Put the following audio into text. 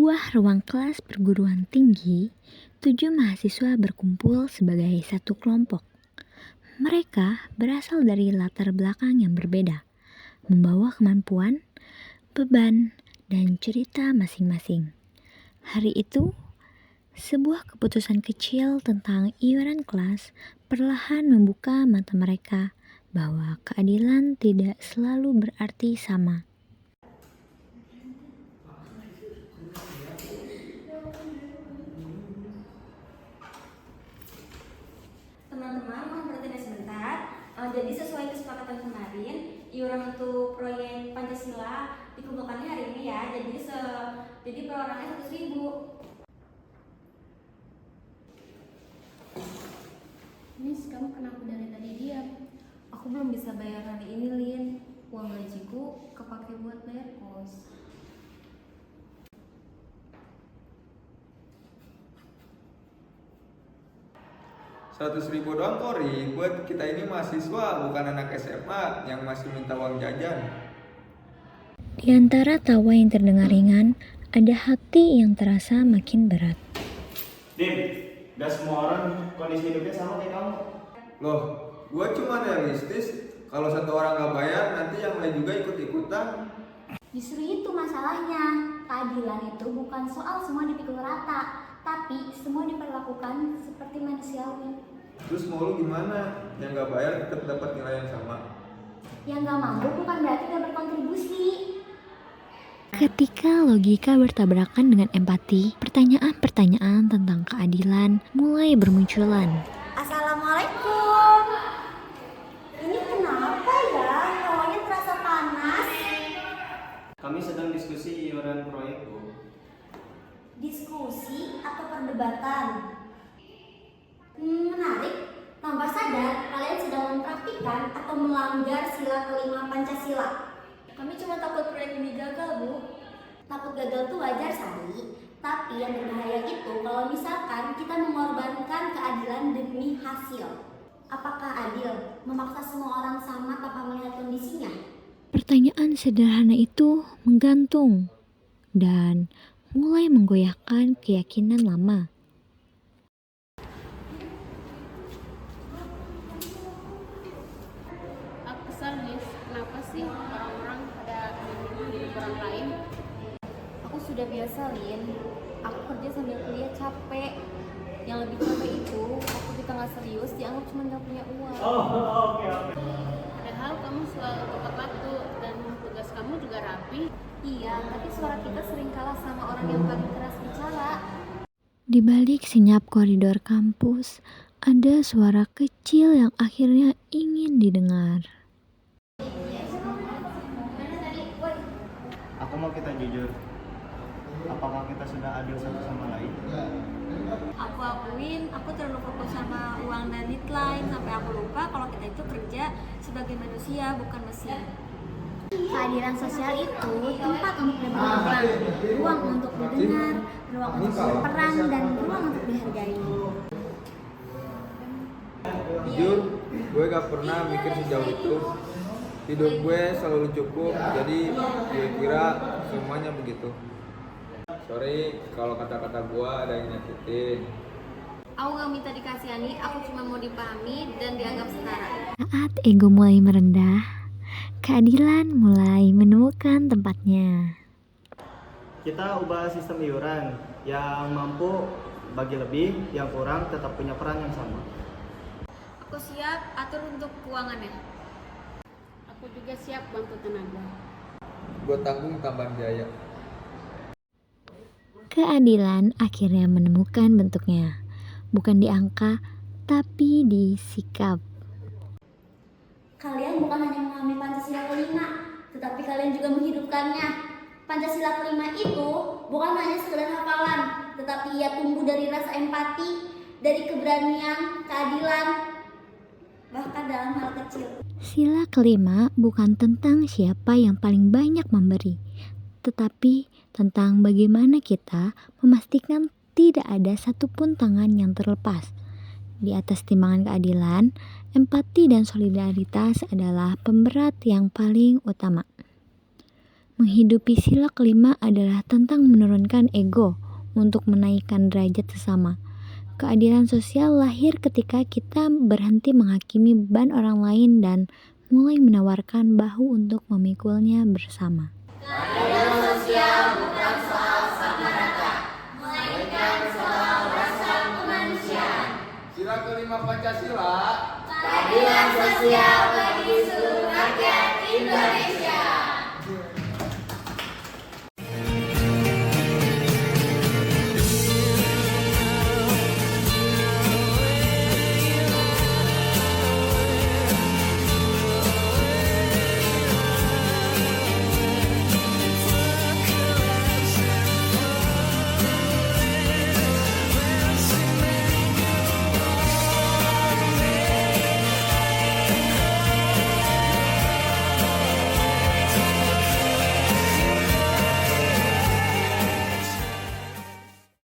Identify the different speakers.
Speaker 1: sebuah ruang kelas perguruan tinggi, 7 mahasiswa berkumpul sebagai satu kelompok. Mereka berasal dari latar belakang yang berbeda, membawa kemampuan, beban, dan cerita masing-masing. Hari itu, sebuah keputusan kecil tentang iuran kelas perlahan membuka mata mereka bahwa keadilan tidak selalu berarti sama.
Speaker 2: Teman-teman, mohon perhatiannya sebentar. Jadi sesuai kesepakatan kemarin, iuran untuk proyek Pancasila dikumpulkannya hari ini ya. Jadi per orangnya 100.000.
Speaker 3: Miss, kamu kenapa dari tadi diam?
Speaker 2: Aku belum bisa bayar hari ini, Lin. Uang gajiku kepake buat bayar kos.
Speaker 4: Rp100.000 doang kok ribet, kita ini mahasiswa bukan anak SMA yang masih minta uang jajan.
Speaker 1: Di antara tawa yang terdengar ringan, ada hati yang terasa makin berat.
Speaker 5: Dim, gak semua orang kondisi hidupnya sama kayak kamu.
Speaker 4: Loh, gue cuma realistis, kalau satu orang gak bayar nanti yang lain juga ikut-ikutan.
Speaker 3: Justru itu masalahnya. Keadilan itu bukan soal semua dipikul rata, tapi semua diperlakukan seperti manusiawi.
Speaker 4: Terus mau lu gimana? Yang gak bayar tetap dapat nilai yang sama.
Speaker 3: Yang gak mampu bukan berarti gak berkontribusi.
Speaker 1: Ketika logika bertabrakan dengan empati, pertanyaan-pertanyaan tentang keadilan mulai bermunculan.
Speaker 3: Assalamualaikum. Ini kenapa ya? Hawanya terasa panas.
Speaker 5: Kami sedang diskusi iuran proyek, Bu.
Speaker 3: Diskusi atau perdebatan? Menarik. Tanpa sadar, kalian sedang mempraktikkan atau melanggar sila kelima Pancasila.
Speaker 2: Kami cuma takut proyek ini gagal, Bu.
Speaker 3: Takut gagal tuh wajar, Sari. Tapi yang berbahaya itu kalau misalkan kita mengorbankan keadilan demi hasil. Apakah adil memaksa semua orang sama tanpa melihat kondisinya?
Speaker 1: Pertanyaan sederhana itu menggantung dan mulai menggoyahkan keyakinan lama.
Speaker 6: Aku kesal, Miss. Kenapa sih orang-orang pada hidup orang lain?
Speaker 2: Aku sudah biasa, Lin. Aku kerja sambil kuliah capek. Yang lebih capek itu, aku di tengah serius dianggap cuma gak punya uang.
Speaker 6: Padahal kamu selalu tepat waktu dan tugas kamu juga rapi.
Speaker 2: Iya, tapi suara kita sering kalah sama orang yang paling keras bicara.
Speaker 1: Di balik senyap koridor kampus, ada suara kecil yang akhirnya ingin didengar.
Speaker 5: Aku mau kita jujur. Apakah kita sudah adil satu sama lain?
Speaker 2: Aku akuin, aku terlalu fokus sama uang dan deadline sampai aku lupa kalau kita itu kerja sebagai manusia, bukan mesin.
Speaker 3: Keadilan sosial itu tempat untuk berkembang, ruang untuk didengar, ruang untuk berperan, dan ruang untuk dihargai.
Speaker 4: Jujur, gue gak pernah mikir sejauh itu. Hidup gue selalu cukup, jadi gue kira semuanya begitu. Sorry kalau kata-kata gue ada yang nyakitin.
Speaker 2: Aku gak minta dikasihani, aku cuma mau dipahami dan dianggap setara.
Speaker 1: Saat ego mulai merendah, keadilan mulai menemukan tempatnya.
Speaker 5: Kita ubah sistem iuran. Yang mampu bagi lebih, yang kurang tetap punya peran yang sama.
Speaker 2: Aku siap atur untuk keuangannya.
Speaker 6: Aku juga siap bantu tenaga.
Speaker 4: Gue tanggung tambahan biaya.
Speaker 1: Keadilan akhirnya menemukan bentuknya, bukan di angka, tapi di sikap.
Speaker 3: Kalian bukan hanya memahami Pancasila kelima, tetapi kalian juga menghidupkannya. Pancasila kelima itu bukan hanya sekedar hafalan, tetapi ia tumbuh dari rasa empati, dari keberanian, keadilan, bahkan dalam hal kecil.
Speaker 1: Sila kelima bukan tentang siapa yang paling banyak memberi, tetapi tentang bagaimana kita memastikan tidak ada satupun tangan yang terlepas. Di atas timbangan keadilan, empati dan solidaritas adalah pemberat yang paling utama. Menghidupi sila kelima adalah tentang menurunkan ego untuk menaikkan derajat sesama. Keadilan sosial lahir ketika kita berhenti menghakimi beban orang lain dan mulai menawarkan bahu untuk memikulnya bersama.
Speaker 3: Keadilan sosial bukan soal sama rata, melainkan soal rasa kemanusiaan.
Speaker 4: Sila kelima Pancasila.
Speaker 3: Keadilan sosial bagi seluruh rakyat Indonesia.